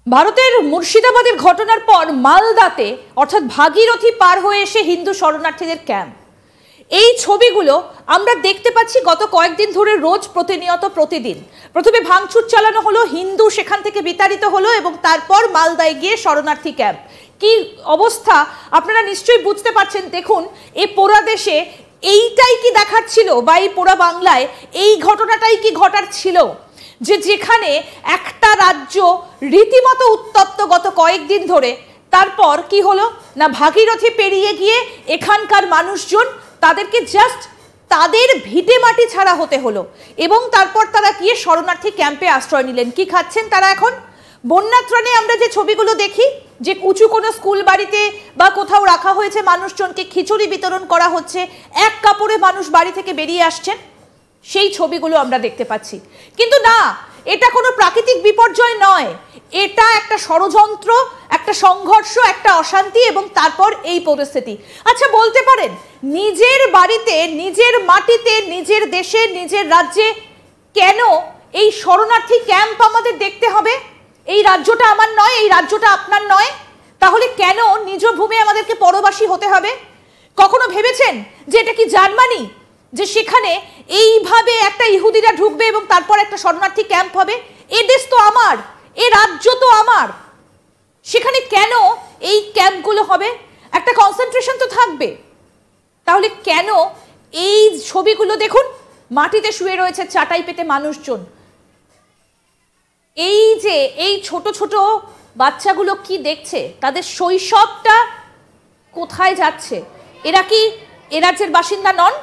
ভারতের মুর্শিদাবাদের ঘটনার পর মালদাতে অর্থাৎ ভাগীরথী পার হয়ে এসে হিন্দু শরণার্থীদের ক্যাম্প, এই ছবিগুলো আমরা দেখতে পাচ্ছি গত কয়েকদিন ধরে রোজ প্রতিনিয়ত প্রতিদিন। প্রথমে ভাঙচুর চালানো হলো, হিন্দু সেখান থেকে বিতাড়িত হলো এবং তারপর মালদায় গিয়ে শরণার্থী ক্যাম্প। কি অবস্থা আপনারা নিশ্চয়ই বুঝতে পারছেন। দেখুন, এই পোড়া দেশে এইটাই কি দেখার ছিল, বা এই পোড়া বাংলায় এই ঘটনাটাই কি ঘটার ছিল, যে যেখানে একটা রাজ্য রীতিমতো উত্তপ্ত গত কয়েকদিন ধরে, তারপর কি হলো না, ভাগীরথী পেরিয়ে গিয়ে এখানকার মানুষজন তাদেরকে জাস্ট তাদের ভিটে মাটি ছাড়া হতে হলো এবং তারপর তারা গিয়ে শরণার্থী ক্যাম্পে আশ্রয় নিলেন। কি খাচ্ছেন তারা এখন? বন্যাত্রাণে আমরা যে ছবিগুলো দেখি, যে উঁচু কোনো স্কুল বাড়িতে বা কোথাও রাখা হয়েছে মানুষজনকে, খিচুড়ি বিতরণ করা হচ্ছে, এক কাপড়ে মানুষ বাড়ি থেকে বেরিয়ে আসছেন, সেই ছবিগুলো আমরা দেখতে পাচ্ছি। কিন্তু না, এটা কোনো প্রাকৃতিক বিপর্যয় নয়, এটা একটা ষড়যন্ত্র, একটা সংঘর্ষ, একটা অশান্তি এবং তারপর এই পরিস্থিতি। আচ্ছা বলতে পারেন, নিজের বাড়িতে, নিজের মাটিতে, নিজের দেশে, নিজের রাজ্যে কেন এই শরণার্থী ক্যাম্প আমাদের দেখতে হবে? এই রাজ্যটা আমার নয়, এই রাজ্যটা আপনার নয়, তাহলে কেন নিজ ভূমি আমাদেরকে পরবাসী হতে হবে? কখনো ভেবেছেন যে এটা কি জার্মানি, যে সেখানে এইভাবে একটা ইহুদিরা ঢুকবে এবং তারপর একটা শরণার্থী ক্যাম্প হবে? এ দেশ তো আমার, এ রাজ্য তো আমার, সেখানে কেন এই ক্যাম্পগুলো হবে? একটা কনসেন্ট্রেশন তো থাকবে। তাহলে কেন এই ছবিগুলো দেখুন, মাটিতে শুয়ে রয়েছে চাটাই পেতে মানুষজন। এই যে এই ছোট ছোট বাচ্চাগুলো কি দেখছে, তাদের শৈশবটা কোথায় যাচ্ছে? এরা কি এ রাজ্যের বাসিন্দা নন?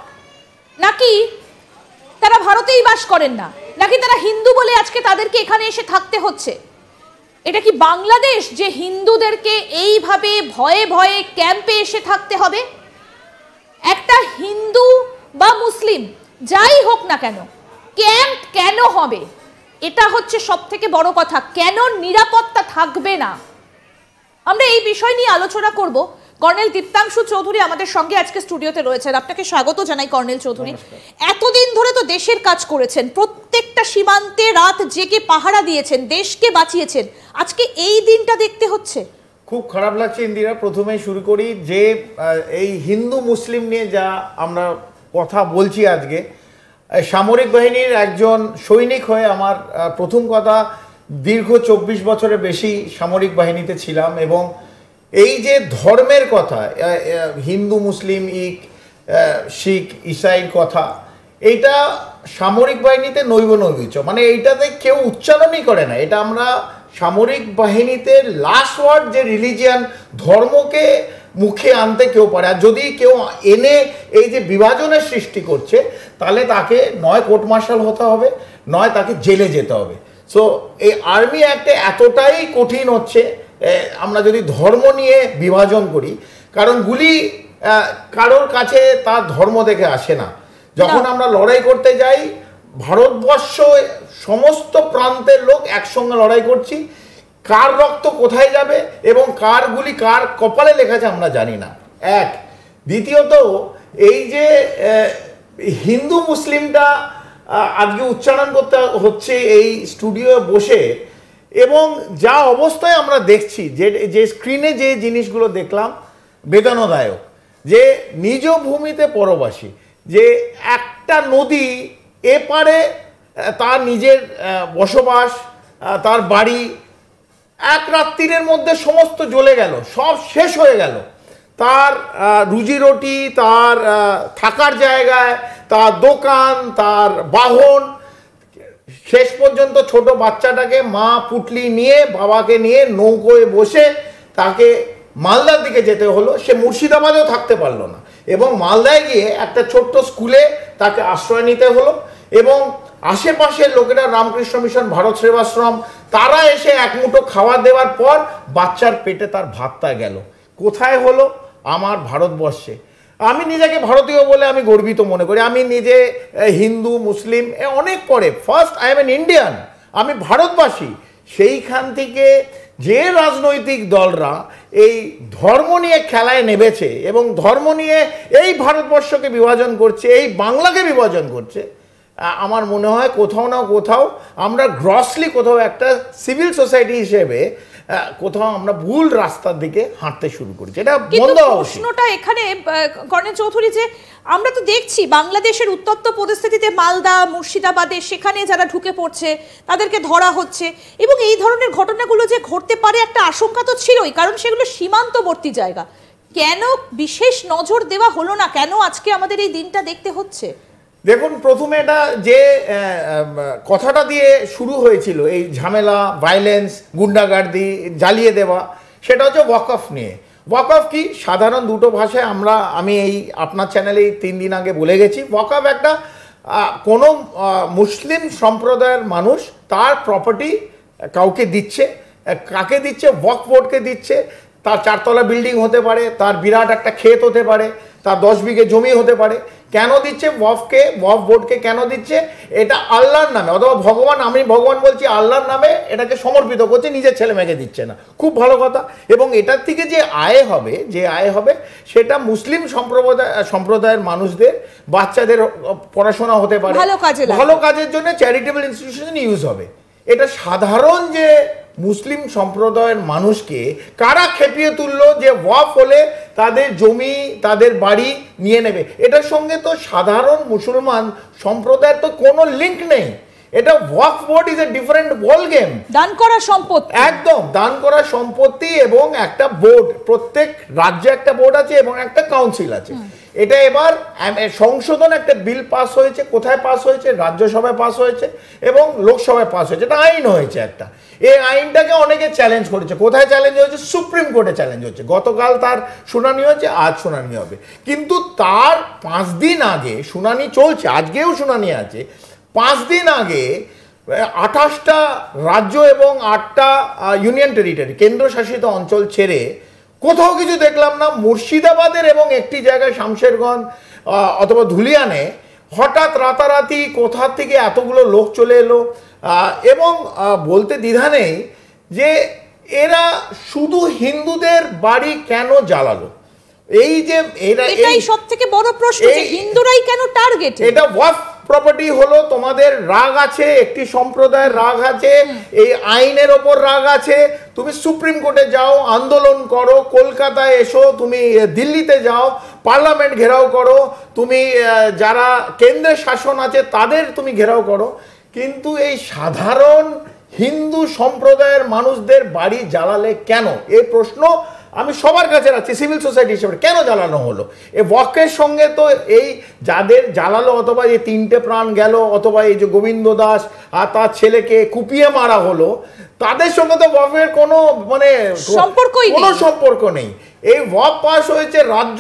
নাকি তারা ভারতেই বাস করেন না? নাকি তারা হিন্দু বলে আজকে তাদেরকে এখানে এসে থাকতে হচ্ছে? এটা কি বাংলাদেশ যে হিন্দুদেরকে এইভাবে ভয়ে ভয়ে ক্যাম্পে এসে থাকতে হবে? একটা হিন্দু বা মুসলিম যাই হোক না কেন, ক্যাম্প কেন হবে? এটা হচ্ছে সব থেকে বড় কথা। কেন নিরাপত্তা থাকবে না? আমরা এই বিষয় নিয়ে আলোচনা করব। কর্নেল দীপ্তাংশু চৌধুরী আমাদের সঙ্গে আজকে স্টুডিওতে রয়েছেন। আপনাকে স্বাগত জানাই কর্নেল চৌধুরী। এতদিন ধরে তো দেশের কাজ করেছেন, প্রত্যেকটা সীমান্তে রাত জেগে পাহারা দিয়েছেন, দেশকে বাঁচিয়েছেন, আজকে এই দিনটা দেখতে হচ্ছে। খুব খারাপ লাগছে ইন্দিরা। প্রথমেই শুরু করি যে এই হিন্দু মুসলিম নিয়ে যা আমরা কথা বলছি আজকে, সামরিক বাহিনীর একজন সৈনিক হয়ে আমার প্রথম কথা, দীর্ঘ 24 বছরের বেশি সামরিক বাহিনীতে ছিলাম এবং এই যে ধর্মের কথা, হিন্দু মুসলিম শিখ ইসাইর কথা, এইটা সামরিক বাহিনীতে নৈবনৈবিচ্য, মানে এইটাতে কেউ উচ্চারণই করে না। এটা আমরা সামরিক বাহিনীতে লাস্ট ওয়ার্ড যে রিলিজিয়ান, ধর্মকে মুখে আনতে কেউ পারে। আর যদি কেউ এনে এই যে বিভাজনের সৃষ্টি করছে, তাহলে তাকে নয় কোর্ট মার্শাল হতে হবে, নয় তাকে জেলে যেতে হবে। সো এই আর্মি অ্যাক্টে এতটাই কঠিন হচ্ছে আমরা যদি ধর্ম নিয়ে বিভাজন করি, কারণ গুলি কারোর কাছে তার ধর্ম দেখে আসে না। যখন আমরা লড়াই করতে যাই, ভারতবর্ষ সমস্ত প্রান্তের লোক একসঙ্গে লড়াই করছি, কার রক্ত কোথায় যাবে এবং কার গুলি কার কপালে লেখা আছে আমরা জানি না। এক, দ্বিতীয়ত এই যে হিন্দু মুসলিমটা আজকে উচ্চারণ করতে হচ্ছে এই স্টুডিওয়ে বসে, এবং যা অবস্থায় আমরা দেখছি, যে স্ক্রিনে যে জিনিসগুলো দেখলাম বেদনাদায়ক, যে নিজ ভূমিতে পরবাসী, যে একটা নদী এপারে তার নিজের বসবাস, তার বাড়ি, এক রাত্রির মধ্যে সমস্ত জ্বলে গেল, সব শেষ হয়ে গেল, তার রুজি রুটি, তার থাকার জায়গায়, তার দোকান, তার বাহন, শেষ পর্যন্ত ছোট বাচ্চাটাকে মা পুটলি নিয়ে, বাবাকে নিয়ে নৌকোয় বসে তাকে মালদার দিকে যেতে হলো। সে মুর্শিদাবাদেও থাকতে পারলো না এবং মালদায় গিয়ে একটা ছোট্ট স্কুলে তাকে আশ্রয় নিতে হলো এবং আশেপাশের লোকেরা, রামকৃষ্ণ মিশন, ভারত সেবাশ্রম, তারা এসে এক মুঠো খাবার দেওয়ার পর বাচ্চার পেটে তার ভাতটা গেল। কোথায় হলো? আমার ভারতবর্ষে। আমি নিজেকে ভারতীয় বলে আমি গর্বিত মনে করি। আমি নিজে হিন্দু মুসলিম অনেক পরে, first I am N Indian, আমি ভারতবাসী। সেইখান থেকে যে রাজনৈতিক দলরা এই ধর্ম নিয়ে খেলায় নেমেছে এবং ধর্ম নিয়ে এই ভারতবর্ষকে বিভাজন করছে, এই বাংলাকে বিভাজন করছে, আমার মনে হয় কোথাও না কোথাও আমরা গ্রসলি কোথাও একটা সিভিল সোসাইটি হিসেবে কোথাও আমরা ভুল রাস্তার দিকে হাঁটতে শুরু করেছি। এটা কিন্তু বন্ধ হওয়া উচিত। প্রশ্নটা এখানে কর্নেল চৌধুরী, যে আমরা তো দেখছি বাংলাদেশের উত্তপ্ত পরিস্থিতিতে মালদা, মুর্শিদাবাদে সেখানে যারা ঢুকে পড়ছে তাদেরকে ধরা হচ্ছে, এবং এই ধরনের ঘটনাগুলো যে ঘটতে পারে একটা আশঙ্কা তো ছিলই, কারণ সেগুলো সীমান্তবর্তী জায়গা। কেন বিশেষ নজর দেওয়া হলো না? কেন আজকে আমাদের এই দিনটা দেখতে হচ্ছে? দেখুন, প্রথমে এটা যে কথাটা দিয়ে শুরু হয়েছিল, এই ঝামেলা, ভায়োলেন্স, গুন্ডাগার্দি, জ্বালিয়ে দেওয়া, সেটা হচ্ছে ওয়াকফ নিয়ে। ওয়াকফ কি? সাধারণ দুটো ভাষায় আমি এই আপনার চ্যানেলে 3 দিন আগে বলে গেছি। ওয়াকফ একটা কোনো মুসলিম সম্প্রদায়ের মানুষ তার প্রপার্টি কাউকে দিচ্ছে। কাকে দিচ্ছে? ওয়াকফ বোর্ডকে দিচ্ছে। তার 4 তলা বিল্ডিং হতে পারে, তার বিরাট একটা ক্ষেত হতে পারে, তার 10 বিঘে জমি হতে পারে। কেন দিচ্ছে ওয়াকফ বোর্ডকে? কেন দিচ্ছে? এটা আল্লাহর নামে, অথবা ভগবান, আমি ভগবান বলছি, আল্লাহর নামে এটাকে সমর্পিত করছে, নিজের ছেলে মেয়েকে দিচ্ছে না। খুব ভালো কথা। এবং এটার থেকে যে আয় হবে সেটা মুসলিম সম্প্রদায়ের মানুষদের, বাচ্চাদের পড়াশোনা হতে পারে, ভালো কাজের জন্য চ্যারিটেবল ইনস্টিটিউশন ইউজ হবে। এটা সাধারণ যে মুসলিম সম্প্রদায়ের মানুষকে কারা খেপিয়ে তুললো যে ওয়াকফ হলে তাদের জমি, তাদের বাড়ি নিয়ে নেবে? এটার সঙ্গে তো সাধারণ মুসলমান সম্প্রদায়ের তো কোনো লিঙ্ক নেই। এটা Waqf board is a different ball game. দান করা সম্পত্তি, একদম দান করা সম্পত্তি, এবং একটা বোর্ড, প্রত্যেক রাজ্যে একটা বোর্ড আছে এবং একটা কাউন্সিল আছে। এটা এবার সংশোধন, একটা বিল পাস হয়েছে। কোথায় পাস হয়েছে? রাজ্যসভায় পাস হয়েছে এবং লোকসভায় পাস হয়েছে। এটা আইন হয়েছে একটা। এই আইনটাকে অনেকে চ্যালেঞ্জ করেছে। কোথায় চ্যালেঞ্জ হয়েছে? সুপ্রিম কোর্টে চ্যালেঞ্জ হচ্ছে। গতকাল তার শুনানি হয়েছে, আজ শুনানি হবে। কিন্তু তার 5 দিন আগে শুনানি চলছে, আজকেও শুনানি আছে। 5 দিন আগে 28টা রাজ্য এবং 8টা ইউনিয়ন টেরিটরি, কেন্দ্রশাসিত অঞ্চল ছেড়ে কোথাও কিছু দেখলাম না। মুর্শিদাবাদের এবং একটি জায়গায় শামশেরগঞ্জ অথবা ধুলিয়ানে হঠাৎ রাতারাতি কোথা থেকে এতগুলো লোক চলে এলো, এবং বলতে দ্বিধা নেই যে এরা শুধু হিন্দুদের বাড়ি কেন জ্বালালো। এই যে এটাই সবথেকে বড় প্রশ্ন, যে হিন্দুরাই কেন টার্গেট? এটা ওয়াকফ প্রপার্টি হলো, তোমাদের রাগ আছে, একটি সম্প্রদায়ের রাগ আছে, এই আইনের ওপর রাগ আছে। তুমি সুপ্রিম কোর্টে যাও, আন্দোলন করো, কলকাতায় এসো, তুমি দিল্লিতে যাও, পার্লামেন্ট ঘেরাও করো, তুমি যারা কেন্দ্রের শাসন আছে তাদের তুমি ঘেরাও করো, কিন্তু এই সাধারণ হিন্দু সম্প্রদায়ের মানুষদের বাড়ি জ্বালালে কেন? এই প্রশ্ন আমি সবার কাছে রাখছি, সিভিল সোসাইটি হিসেবে। কেন জ্বালানো হলো? এই ওয়াকফের সঙ্গে তো এই যাদের জ্বালালো, অথবা এই 3টে প্রাণ গেল, অথবা এই যে গোবিন্দ দাস আর তার ছেলেকে কুপিয়ে মারা হলো, তাদের সঙ্গে তো ওয়াকফের কোনো সম্পর্ক নেই। এই ওয়াকফ পাস হয়েছে রাজ্য